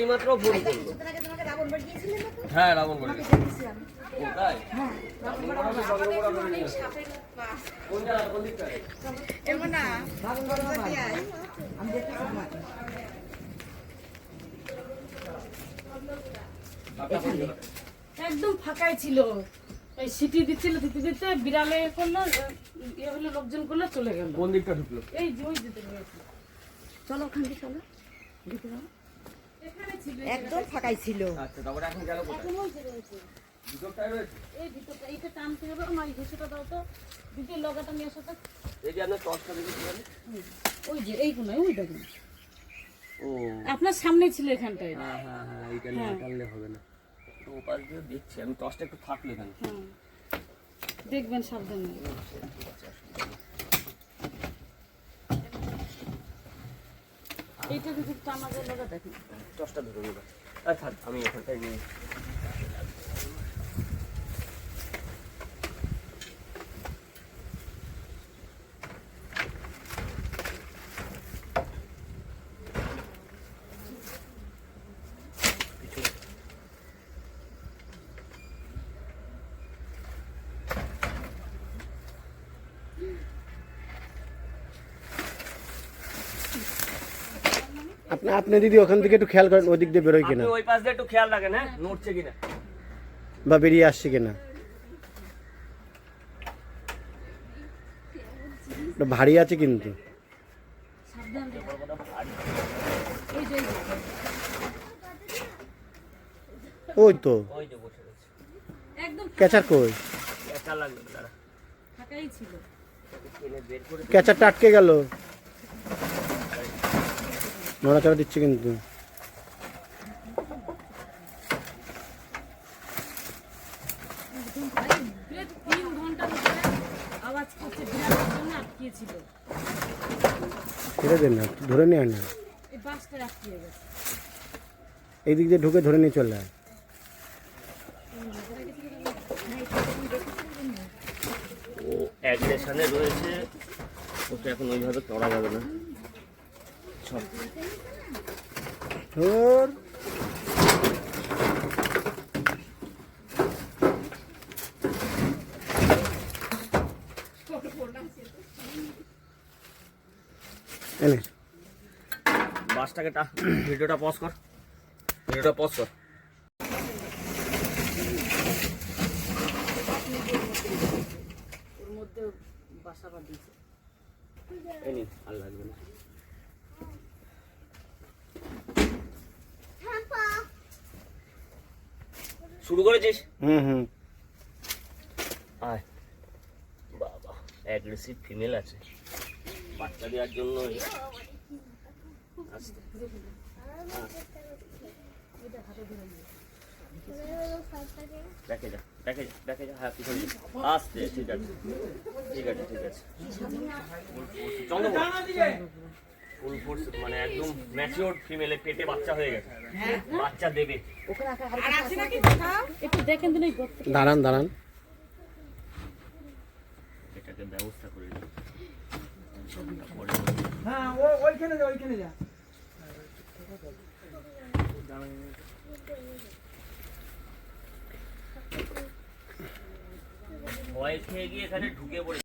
মাত্র ফোন করলো। হ্যাঁ, রাবণ বাড়ি। কোথায়? কোন জায়গা, কোন দিকটা? একদম ফাঁকাই ছিল, এই সিটি দিচ্ছিল, দিতে দিতে বিড়ালে করলো, ইয়ে হলো, লোকজন করলো, চলে গেল। কোন দিকটা ঢুকলো? এই যে ওই দিতে রয়েছে। চলো ওখানে চলো, ঢুকে যাও। এখানে ছিল, একদম ফাঁকাই ছিল। আচ্ছা, তারপরে এখন গেল কোথায়? এখন ওই যে রয়েছে, ভিতরটায় রয়েছে? এই ভিতরটা, এইটা টানতে হবে, আমার ঘুষিটা দাও তো, দ্বিতীয় লগাটা নিয়ে আসো তো। এই যে আপনার টর্চটা দেখেছিলেন? ওই যে এই কোনায়, ওই দেখুন, ও আপনার সামনে ছিল এখানটায়। হ্যাঁ হ্যাঁ হ্যাঁ, এইটা নিয়ে টানলে হবে না। তো ওপাশ দিয়ে দেখছি আমি, টর্চটা একটু থাকলো এখানে। হ্যাঁ, দেখবেন সাবধানে। এইটা যদি টানা যায় লগা দেখুন। টর্চটা ধরে নিবা। আর থাক, আমি এখানটায় নিয়ে আপনি দিদি ওখান থেকে একটু খেয়াল করেন, ওদিক দিয়ে বেরোয় কিনা আপনি ওই পাশ দিয়ে একটু খেয়াল রাখেন, হ্যাঁ, নড়ছে কিনা। বা বেরিয়ে আসছে কিনা। ওটা ভারী আছে কিন্তু। সাবধান রে। এই যে, এই যে। ওই তো ওই যে বসে রয়েছে। একদম ক্যাচার কই? একা লাগবে দাঁড়া, ফাঁকাই ছিল। টেনে বের করে ক্যাচারটা আটকে গেল, নড়াচড়া দিচ্ছে কিন্তু। প্রায় 3 ঘন্টা ধরে আওয়াজ করছে, বিড়ালের জন্য আটকিয়েছিল। ছেড়ে দেন না, ধরে নিয়ে আনে। এই বাসটা আটকিয়ে গেছে। এই দিক দিয়ে ঢুকে ধরে নিয়ে চলে আয়। ও অ্যাগ্রেশনে রয়েছে, ওকে এখন ওইভাবে করা যাবে না। সব ধর এনে বাসটাকে ভিডিওটা পজ কর, ভিডিওটা পজ কর। ওর মধ্যে বাসা বাঁধিয়েছে। এই নিন, আর লাগবে না। শুরু করেছিস? হুম। আয় বাবা, অ্যাগ্রেসিভ ফিমেল আছে, বাচ্চা দেওয়ার জন্য। আস্তে দেখে যা, দেখে যা, দেখে যা, হ্যাঁ পিছনে যা। আস্তে, ঠিক আছে ঠিক আছে ঠিক আছে। ফুল ফোর্স মানে একদম ম্যাচিওর ফিমেলের পেটে বাচ্চা হয়ে গেছে, বাচ্চা দেবে। একটু দেখেন তো, দাঁড়ান। এটাকে ব্যবস্থা করে দিই। হ্যাঁ, ওইখানে যা। ভয় খেয়ে গিয়ে এখানে ঢুকে পড়ে।